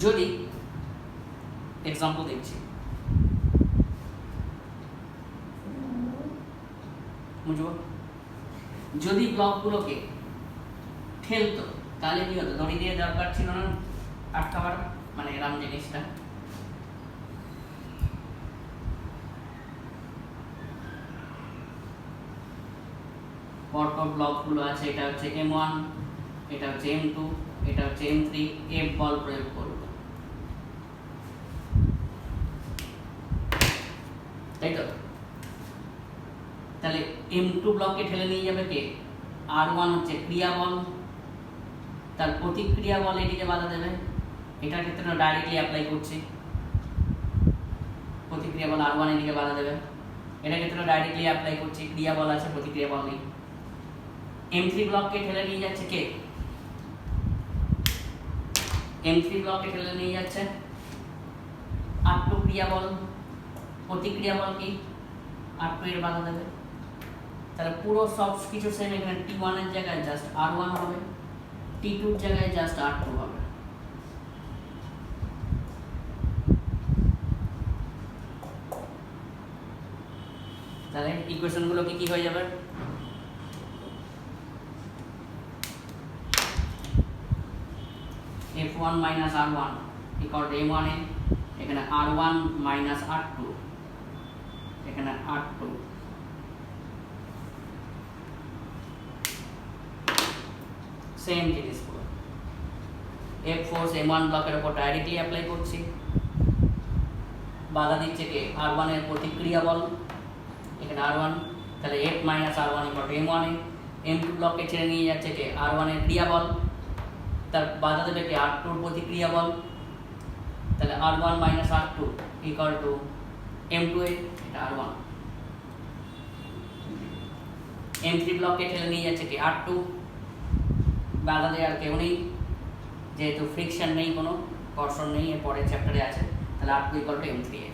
Speaker 1: যদি এক্সাম্পল দিচ্ছি, বুঝবো। যদি ব্লকগুলোকে ঠেলতো তাহলে কি হতো, দড়ি দিয়ে দরকার ছিল না আটকাবার, মানে এরম জিনিসটা। পরপর ব্লকগুলো আছে, এটা হচ্ছে M1, এটা হচ্ছে M2, এটা হচ্ছে M3, F বল প্রয়োগ করব, তাই তো। তাহলে M2 ব্লককে ঠেলে নিয়ে যাবে কে, R1 হচ্ছে ক্রিয়া বল, তার প্রতিক্রিয়া বল এটিকে বাধা দেবে। এটার ক্ষেত্রে ডাইরেক্টলি অ্যাপ্লাই করছি, প্রতিক্রিয়া বল R1 এদিকে বাধা দেবে। এটার ক্ষেত্রে ডাইরেক্টলি অ্যাপ্লাই করছি, ক্রিয়া বল আছে প্রতিক্রিয়া বল নেই। M3 ব্লককে ঠেলে নিয়ে যাচ্ছে কে, M3 ব্লককে ঠেলে নিয়ে যাচ্ছে R2 ক্রিয়া বল, প্রতিক্রিয়া বল কি R2 এর বাধা দেবে। তাহলে পুরো সব কিছু সেম, এখানে T1 এর জায়গায় জাস্ট R1 হবে, T2 এর জায়গায় জাস্ট R2 হবে। তাহলে ইকুয়েশনগুলো কি হয়ে যাবে, F1 minus R1 equal to M1 এ, এখানে R1 minus R2, এখানে R2, সেম জিনিস পুরো। F ফোর্স M1 ব্লকের উপর ডাইরেক্টলি অ্যাপ্লাই করছি, বাধা দিচ্ছে কে, R1 এর প্রতিক্রিয়া বল, এখানে R1, তাহলে F minus R1 equal to M1 A. M2 ব্লককে ছেড়ে নিয়ে যাচ্ছে কে, R1 এর ক্রিয়া বল, তার বাধা দেবে কে, R2 এর প্রতিক্রিয়া বল, তাহলে R1 minus R2 equal to M2 এ, এটা R1। M3 ব্লককে ঠেলে নিয়ে যাচ্ছে কে, R2, বাধা দেওয়ার কেউ নেই, যেহেতু ফ্রিকশন নেই, কোনো ঘর্ষণ নেই, এর পরের চ্যাপ্টারে আছে, তাহলে R2 equal to M3 এ।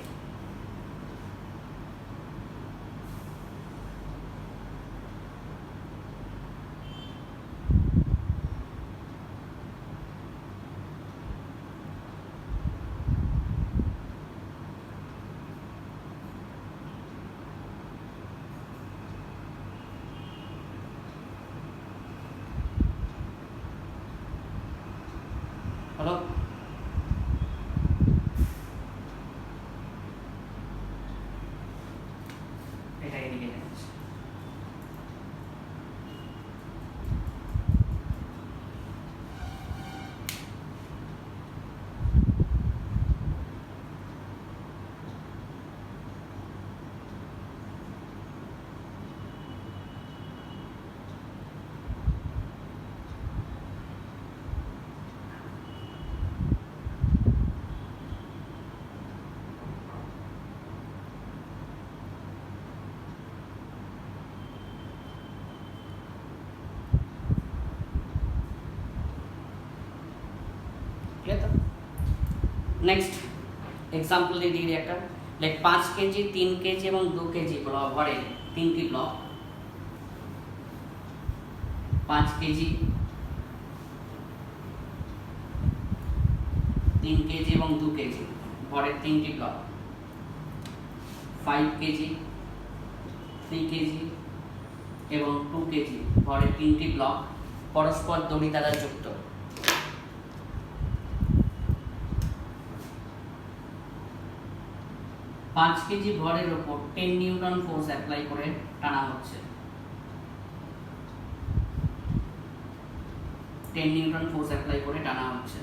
Speaker 1: হলো, এটা এদিকে যাচ্ছে। নেক্সট এক্সাম্পল দিয়ে দিই একটা, লাইক 5 কেজি, 3 কেজি এবং 2 কেজি ভরে তিনটি ব্লক, 5 কেজি, 3 কেজি এবং 2 কেজি ভরের তিনটি ব্লক, 5 কেজি, 3 কেজি এবং 2 কেজি ভরের তিনটি ব্লক পরস্পর দড়ি দ্বারা যুক্ত। পাঁচ কেজি ভরের উপর 10 নিউটন ফোর্স অ্যাপ্লাই করে টানা হচ্ছে, 10 নিউটন ফোর্স অ্যাপ্লাই করে টানা হচ্ছে।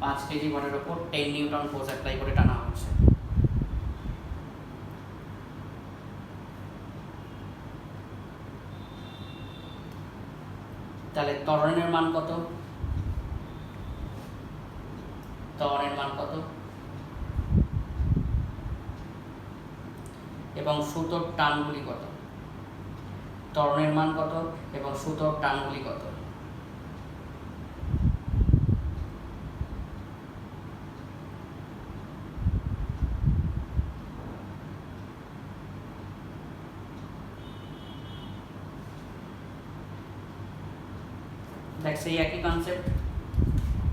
Speaker 1: পাঁচ কেজি ভরের উপর 10 নিউটন ফোর্স অ্যাপ্লাই করে টানা হচ্ছে। তাহলে ত্বরণের মান কত, ত্বরণের মান কত এবং সুতোর টানগুলি কত, ত্বরণের মান কত এবং সুতোর টানগুলি কত। দেখ সেই একই কনসেপ্ট,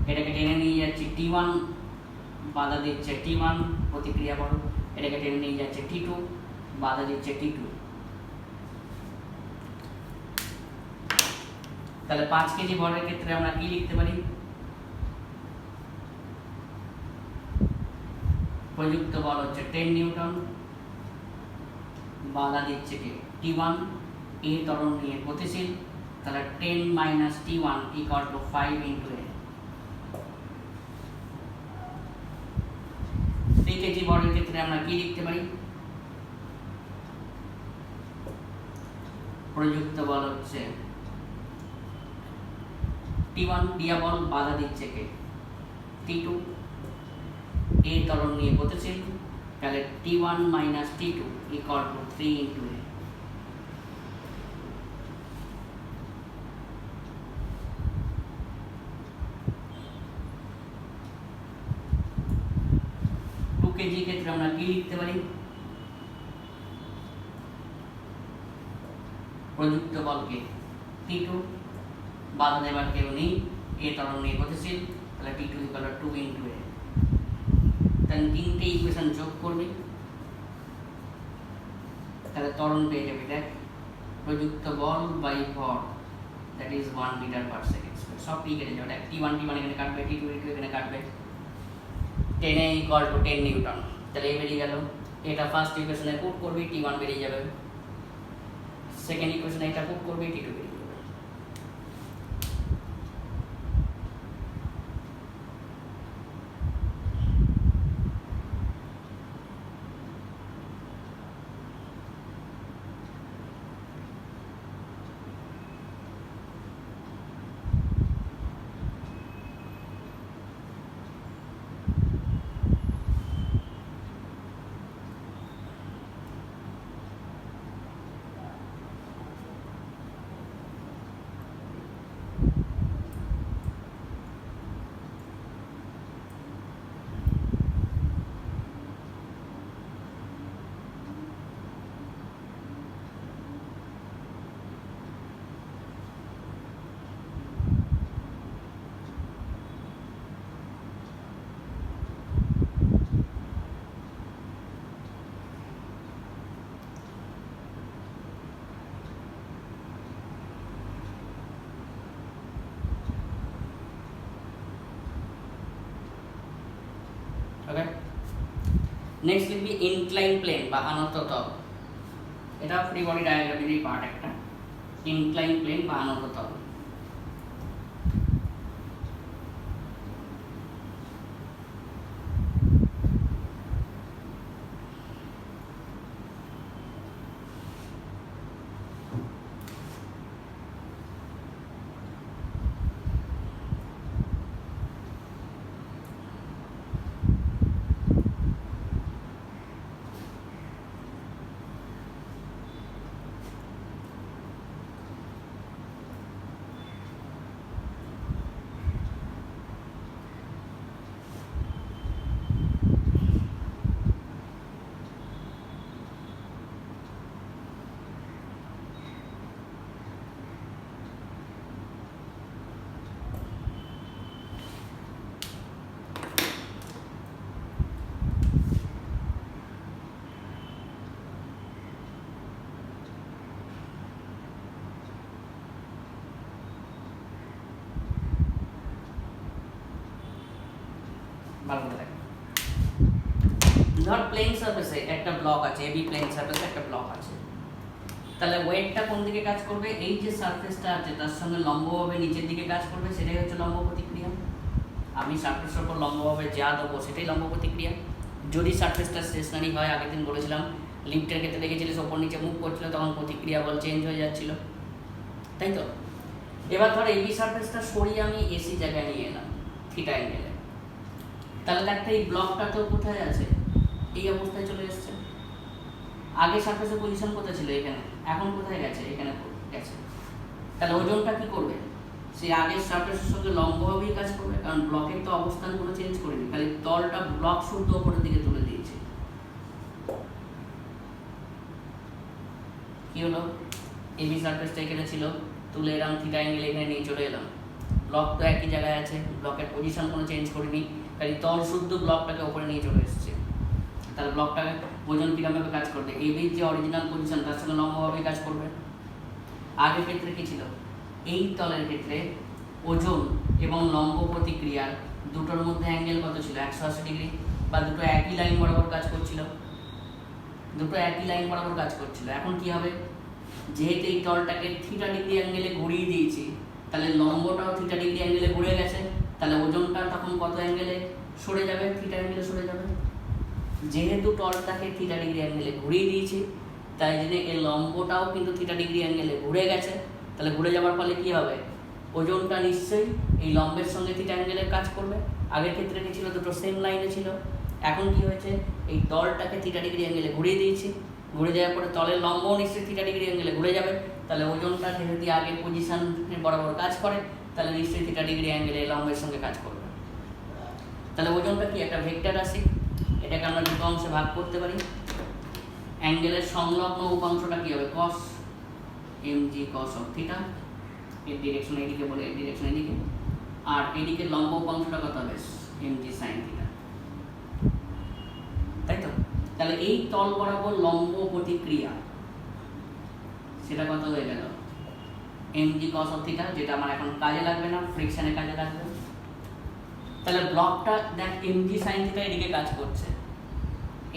Speaker 1: এটাকে টেনে নিয়ে যাচ্ছি T1, বাধা দিচ্ছে T1 প্রতিক্রিয়া বল, এটাকে টেনে নিয়ে যাচ্ছে T2, বাধা দিচ্ছে T2। তাহলে 5 কেজি ভরের ক্ষেত্রে আমরা কি লিখতে পারি? প্রযুক্ত বল হচ্ছে 10 নিউটন, বাধা দিচ্ছে কি T1, এ ত্বরণ নিয়ে গতিশীল, তাহলে 10 minus T1 equal to 5 into a। 3 KG ভরের ক্ষেত্রে আমরা কি লিখতে পারি? প্রযুক্ত বল হচ্ছে T1 দিয়া বল, বাধা দিচ্ছে কে T2, এ ত্বরণ নিয়ে গতিশীল, তাহলে T1 minus T2 equal to 3 into a। KG ক্ষেত্রে আমরা কি লিখতে পারি? প্রযুক্ত বলকে T2, বাধা দেবার কেউ নেই, এ ত্বরণ নিয়ে গতিশীল, তাহলে T2 equal to 2 into a। তাহলে তিনটে ইকুয়েশন যোগ করবে, তাহলে ত্বরণ পেয়ে যাবে দেখ প্রযুক্ত বল বাই ভর, that is 1 metre per second square. সব ঠিক আছে, যেটা T1 এখানে কাটবে, T2 এখানে কাটবে, 10 a equal to 10 নিউটন। তাহলে এই বেরিয়ে গেল, এটা ফার্স্ট ইকুয়েশনে পুট করবি, T1 বেরিয়ে যাবে, সেকেন্ড ইকুয়েশনে এটা পুট করবি, T2 বেরিয়ে যাবে। ওকে, নেক্সট লিখবি ইনক্লাইন প্লেন বা আনত তল। এটা ফ্রি বডি ডায়াগ্রামেরই পার্ট একটা, ইনক্লাইন প্লেন বা আনত তল। ভালো করে দেখো, ধর প্লেন সারফেসে একটা ব্লক আছে, এবি প্লেন সারফেসে একটা ব্লক আছে, তাহলে ওয়েটটা কোন দিকে কাজ করবে? এই যে সারফেসটা আছে তার সঙ্গে লম্বভাবে নিচের দিকে কাজ করবে, সেটাই হচ্ছে লম্ব প্রতিক্রিয়া। আমি সারফেসের উপর লম্বভাবে যা দেবো সেটাই লম্ব প্রতিক্রিয়া। যদি সারফেসটা স্টেশনারি হয়, আগের দিন বলেছিলাম লিফটের ক্ষেত্রে দেখেছিলিস ওপর নিচে মুভ করছিল, তখন প্রতিক্রিয়া বল চেঞ্জ হয়ে যাচ্ছিল, তাই তো? এবার ধর এবি সারফেসটা সরিয়ে আমি এসি জায়গায় নিয়ে এলাম থিটা অ্যাঙ্গেলে, তাহলে একটা এই ব্লকটা তো কোথায় আছে? এই অবস্থায় চলে এসছে। আগে সারফেসের পজিশন কোথায় ছিল? এখানে। এখন কোথায় গেছে? এখানে গেছে। তাহলে ওজনটা কি করবে? সেই আগের সারফেসের সঙ্গে লম্বভাবেই কাজ করবে, কারণ ব্লকের তো অবস্থান কোনো চেঞ্জ করেনি, খালি তলটা ব্লক শুদ্ধ উপরের দিকে তুলে দিয়েছে। কি হলো? এবি সারফেসটা এখানে ছিল, তুলে এলাম থিটা অ্যাঙ্গেল এখানে নিয়ে চলে এলাম, ব্লক তো একই জায়গায় আছে, ব্লকের পজিশন কোনো চেঞ্জ করিনি, খালি তল শুদ্ধ ব্লকটাকে ওপরে নিয়ে চলে এসেছে। তাহলে ব্লকটাকে ওজন কীরকমভাবে কাজ করবে, এই যে অরিজিনাল পজিশন তার সঙ্গে লম্বভাবে কাজ করবে। আগের ক্ষেত্রে কী ছিল, এই তলের ক্ষেত্রে ওজন এবং লম্ব প্রতিক্রিয়ার দুটোর মধ্যে অ্যাঙ্গেল কত ছিল, 180 ডিগ্রি, বা দুটো একই লাইন বরাবর কাজ করছিল, এখন কি হবে, যেহেতু এই তলটাকে থিটা ডিগ্রি অ্যাঙ্গেলে ঘুরিয়ে দিয়েছি, তাহলে লম্বটাও থিটা ডিগ্রি অ্যাঙ্গেলে ঘুরে গেছে, তাহলে ওজনটা তখন কত অ্যাঙ্গেলে সরে যাবে, থিটা অ্যাঙ্গেলে সরে যাবে। যেহেতু তলটাকে থিটা ডিগ্রি অ্যাঙ্গেলে ঘুরিয়ে দিয়েছি, তাই জন্য এই লম্বটাও কিন্তু থিটা ডিগ্রি অ্যাঙ্গেলে ঘুরে গেছে, তাহলে ঘুরে যাওয়ার ফলে কি হবে, ওজনটা নিশ্চয়ই এই লম্বের সঙ্গে থিটা অ্যাঙ্গেলের কাজ করবে। আগের ক্ষেত্রে কি ছিল, দুটো সেম লাইনে ছিল, এখন কি হয়েছে, এই তলটাকে থিটা ডিগ্রি অ্যাঙ্গেলে ঘুরিয়ে দিয়েছি, ঘুরে যাওয়ার পরে তলের লম্বও নিশ্চয়ই থিটা ডিগ্রি অ্যাঙ্গেলে ঘুরে যাবে, তাহলে ওজনটা যদি আগের পজিশন বরাবর কাজ করে, তাহলে নিশ্চয়ই থিটা ডিগ্রি অ্যাঙ্গেলে লম্বের সঙ্গে কাজ করবে। তাহলে ওজনটা কি একটা ভেক্টর রাশি, এটাকে আমরা দুটো অংশে ভাগ করতে পারি। অ্যাঙ্গেলের সংলগ্ন উপাংশটা কি হবে, কস mg cos অফ থিটা, এর ডিরেকশন এদিকে বলে, এর ডিরেকশন এদিকে, আর এদিকে লম্ব উপাংশটা কত হবে, mg sin থিটা, তাই তো। তাহলে এই তল বরাবর লম্ব প্রতিক্রিয়া সেটা কত হয়ে গেল, mg cos অফ থিটা, যেটা আমার এখন কাজে লাগবে না, ফ্রিকশনে কাজে লাগবে। তাহলে ব্লকটা দেখ mg sin থিটা এদিকে কাজ করছে,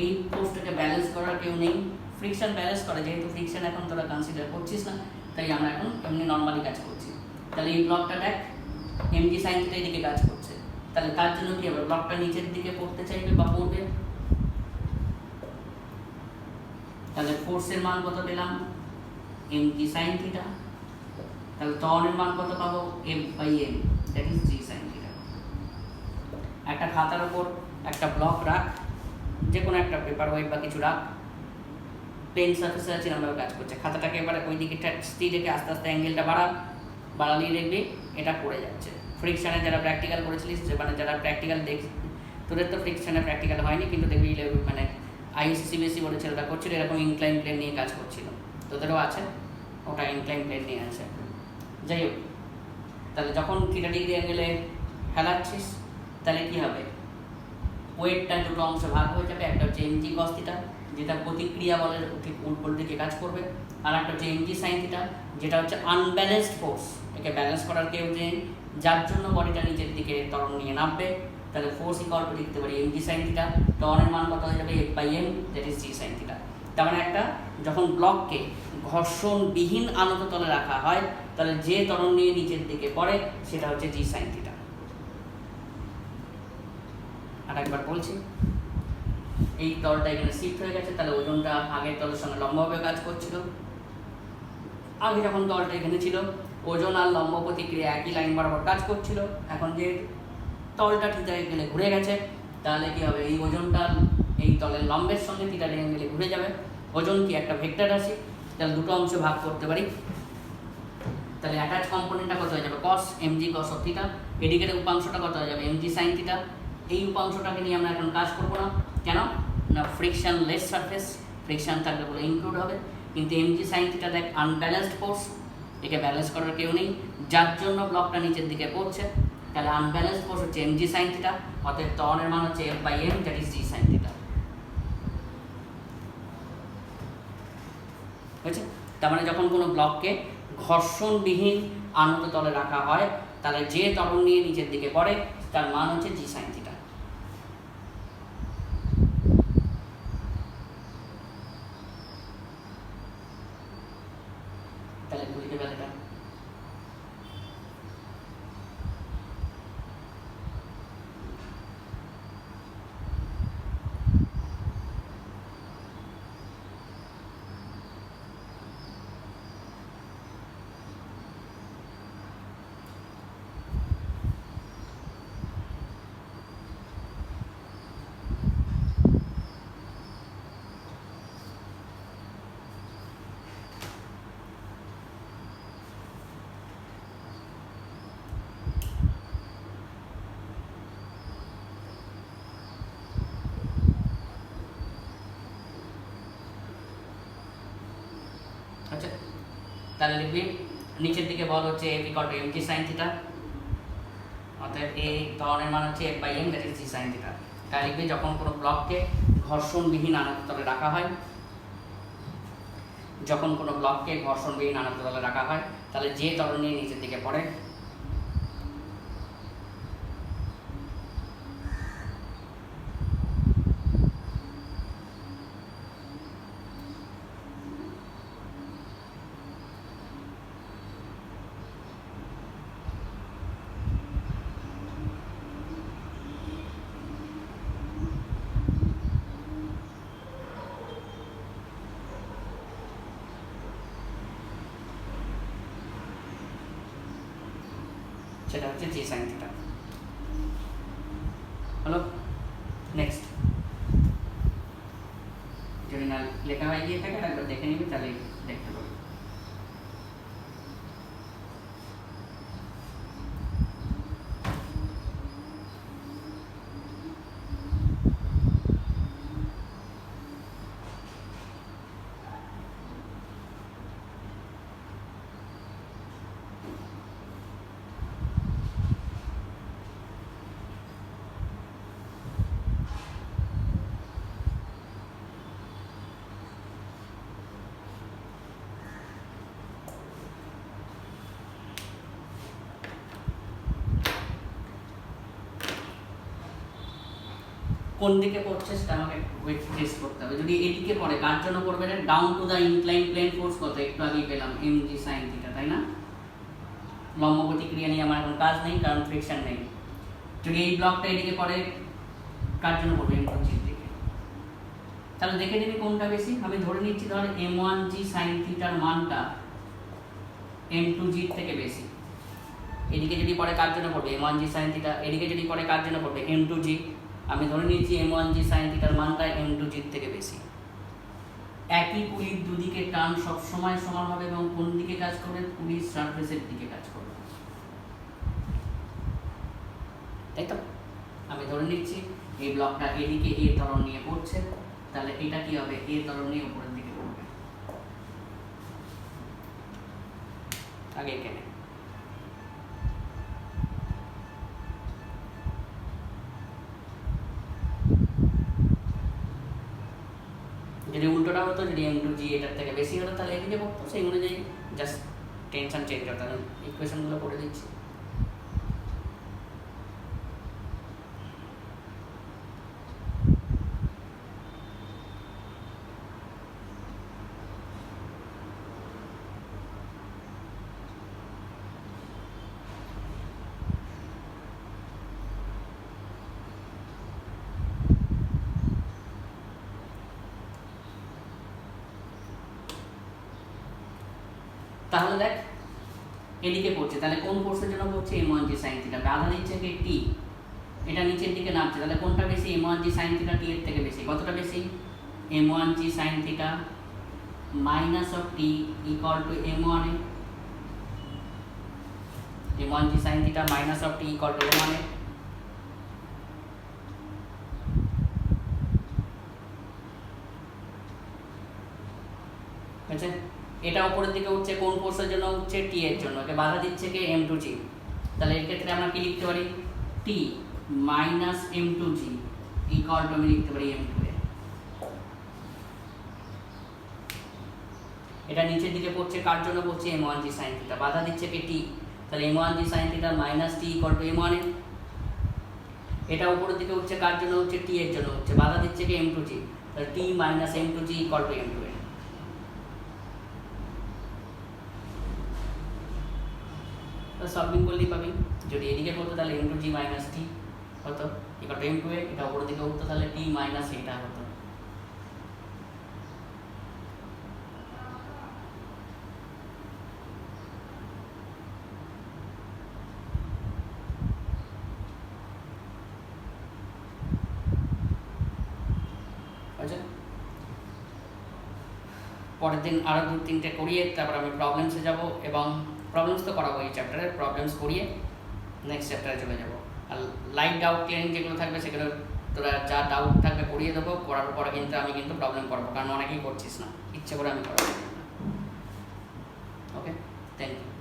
Speaker 1: এই ফোর্সটাকে ব্যালেন্স করার কেউ নেই, ফ্রিকশন ব্যালেন্স করে, যেহেতু ফ্রিকশন এখন তোরা কনসিডার করছিস না, তাই আমরা এখন এমনি নর্মালি কাজ করছি। তাহলে এই ব্লকটা দেখ mg sin থিটা এদিকে কাজ করছে, তাহলে তার জন্য কি হবে, ব্লকটা নিচের দিকে পড়তে চাইবে বা পড়বে, তাহলে ফোর্সের মান কত পেলাম, mg sin থিটা, তাহলে ত্বরণের মান কত পাবো, f/m, that is g sin theta. একটা খাতার উপর একটা ব্লক রাখ, যে কোনো একটা পেপার ওয়েট বা কিছু রাখ, প্লেন সারফেসে আছে এরকমভাবে কাজ করছে, খাতাটাকে এবারে ওই দিকে স্থির রেখে আস্তে আস্তে অ্যাঙ্গেলটা বাড়ালেই দেখবি এটা পড়ে যাচ্ছে। ফ্রিকশনে যারা প্র্যাকটিক্যাল করেছিলিস, মানে যারা প্র্যাকটিক্যাল তোদের তো ফ্রিকশনে প্র্যাকটিক্যাল হয়নি, কিন্তু দেখবি মানে আইএসসি সিবিএসসি বলে ছেলেটা করছিল, এরকম ইনক্লাইন প্লেন নিয়ে কাজ করছিল, তোদেরও আছে, ওটা ইনক্লাইন প্লেন নিয়ে আছে। যাই হোক, তাহলে যখন থিটা ডিগ্রি অ্যাঙ্গেলে হেলাচ্ছিস, তাহলে কি হবে, ওয়েটটা দুটো অংশে ভাগ হয়ে যাবে, একটা হচ্ছে mg cos থিটা, যেটা প্রতিক্রিয়া বলের ঠিক উল্টো দিকে কাজ করবে, আর একটা হচ্ছে mg sin থিটা, যেটা হচ্ছে আনব্যালেন্সড ফোর্স, একে ব্যালেন্স করার কেউ নেই, যার জন্য বডিটা নিচের দিকে ত্বরণ নিয়ে নামবে। তাহলে ফোর্স ইকুয়াল টু লিখতে পারি mg sin থিটা, ত্বরণের মান কত হয়ে যাবে, f/m, that is g sin theta. তার মানে একটা যখন ব্লককে ঘর্ষণবিহীন আনত তলে রাখা হয়, তাহলে যে ত্বরণ নিয়ে নিচের দিকে পড়ে সেটা হচ্ছে g sin থিটা। আর একবার বলছি, এই তলটা এখানে শিফট হয়ে গেছে, তাহলে ওজনটা আগের তলের সঙ্গে লম্বভাবে কাজ করছিল। আগে যখন তলটা এখানে ছিল, ওজন আর লম্ব প্রতিক্রিয়া একই লাইন বরাবর কাজ করছিল, এখন যে তলটা থিটা এখানে ঘুরে গেছে, তাহলে কি হবে, এই ওজনটা এই তলের লম্বের সঙ্গে থিটা অ্যাঙ্গেলে ঘুরে যাবে। ওজন কি একটা ভেক্টর রাশি, তাহলে দুটো অংশে ভাগ করতে পারি। তাহলে অ্যাটাচ কম্পোনেন্টটা কত হয়ে যাবে, cos mg cos of theta, এদিকের উপাংশটা কত হয়ে যাবে, mg sin থিটা। এই উপাংশটাকে নিয়ে আমরা এখন কাজ করবো না, কেন না, ফ্রিকশন লেস সারফেস, ফ্রিকশন থাকলে বলে ইনক্লুড হবে, কিন্তু mg sin থিটা দেখ আনব্যালেন্সড ফোর্স, একে ব্যালেন্স করার কেউ নেই, যার জন্য ব্লকটা নিচের দিকে পড়ছে, তাহলে আনব্যালেন্সড ফোর্স হচ্ছে mg sin থিটা, অতএব ত্বরণের মান হচ্ছে f/m, that is g sin theta. বুঝছে? তার মানে যখন কোনো ব্লককে ঘর্ষণবিহীন আনত তলে রাখা হয়, তাহলে যে ত্বরণ নিয়ে নিচের দিকে পড়ে তার মান হচ্ছে g sin থিটা। তাহলে লিখে ফেল এটা। আচ্ছা, তাহলে লিখবি নিচের দিকে বল হচ্ছে f = mg sin থিটা, অতএব এ ধরনের মান হচ্ছে f/m, that is g sin theta. তাই লিখবে যখন কোনো ব্লককে ঘর্ষণবিহীন আনত তলে রাখা হয়, যখন কোনো ব্লককে ঘর্ষণবিহীন আনত তলে রাখা হয় তাহলে যে ত্বরণ নিয়ে নিচের দিকে পড়ে সেটা হচ্ছে g sin থিটা। হলো নেক্সট, যদি না লেখা হয়ে গিয়ে থাকে একবার দেখে নিবি, তাহলে দেখতে পাবি। কোন দিকে পড়ছে সেটা আমাকে ওয়েট টেস্ট করতে হবে। যদি এদিকে পড়ে, কার জন্য পড়বে? Down to the incline plane force কত একটু আগেই পেলাম, mg sin থিটা, তাই না? লম্ব প্রতিক্রিয়া নিয়ে আমার এখন কাজ নেই, কারণ ফ্রিকশন নেই। যদি এই ব্লকটা এদিকে পড়ে, কার জন্য পড়বে? m2g এর দিকে। তাহলে দেখে নিবি কোনটা বেশি। আমি ধরে নিচ্ছি ধর m1g sin থিটার মানটা m2g এর থেকে বেশি। এদিকে যদি পড়ে কার জন্য পড়বে? m1g sin theta. এদিকে যদি পড়ে কার জন্য পড়বে? m2g। আমি ধরে নিচ্ছি m1g sin থিটার মানটা m2g এর থেকে বেশি। একই পুলির দুদিকে টান সবসময় সমান হবে এবং কোন দিকে কাজ করবে? পুলির সারফেসের দিকে কাজ করবে, তাই তো? আমি ধরে নিচ্ছি এই ব্লকটা এদিকে এ ত্বরণ নিয়ে পড়ছে, তাহলে এটা কি হবে? এ ত্বরণ নিয়ে উপরের দিকে পড়বে। আগে এখানে যদি উল্টোটা হতো, যদি m2g এটার থেকে বেশি হতো তাহলে এদিকে পড়তো, সেই অনুযায়ী জাস্ট টেনশন চেঞ্জ হতো। আমি ইকুয়েশনগুলো করে দিচ্ছি। তাহলে দেখ এদিকে পড়ছে, তাহলে কোন ফোর্সের জন্য পড়ছে? m1g sin theta. বাধা দিচ্ছে কি? t। এটা নিচের দিকে নামছে, তাহলে কোনটা বেশি? m1g sin থিটা t এর থেকে বেশি। কতটা বেশি? m1g sin theta minus of t equal to m1 A. m1g sin theta minus of t equal to m1 এ। আচ্ছা, এটা উপরের দিকে উঠছে কোন ফোর্সের জন্য? উঠছে টি এর জন্য। একে বাধা দিচ্ছে কে? m2g। তাহলে এর ক্ষেত্রে আমরা কি লিখতে পারি? t minus m2g equal to আমি লিখতে পারি m2 এ। এটা নিচের দিকে পড়ছে, কার জন্য পড়ছে? m1g sin theta. বাধা দিচ্ছে কে? t। তাহলে m1g sin theta minus t equal to m1 এ। এটা উপরের দিকে উঠছে, কার জন্য হচ্ছে? t এর জন্য হচ্ছে। বাধা দিচ্ছে কে? m2g। তাহলে t minus m2g equal to m2 A. Solving করলেই পাবি। যদি এদিকে পড়তো তাহলে m2g মাইনাস t হতো ইকুয়াল টু m2 এ। এটা উপরের দিকে উঠতো তাহলে t মাইনাস এটা হতো। আচ্ছা, পরের দিন আরও 2-3টে করিয়ে তারপর আমি প্রবলেমসে যাব, এবং প্রবলেমস তো করাবো এই চ্যাপ্টারে। প্রবলেমস করিয়ে নেক্সট চ্যাপ্টারে চলে যাব। আর লাইট ডাউট ক্লিয়ারিং যেগুলো থাকবে সেগুলো তোরা যা ডাউট থাকবে করিয়ে দেবো। করার পরে কিন্তু আমি কিন্তু প্রবলেম করবো, কারণ অনেকেই করছিস না, ইচ্ছে করে আমি করাবো। ওকে, থ্যাংক ইউ।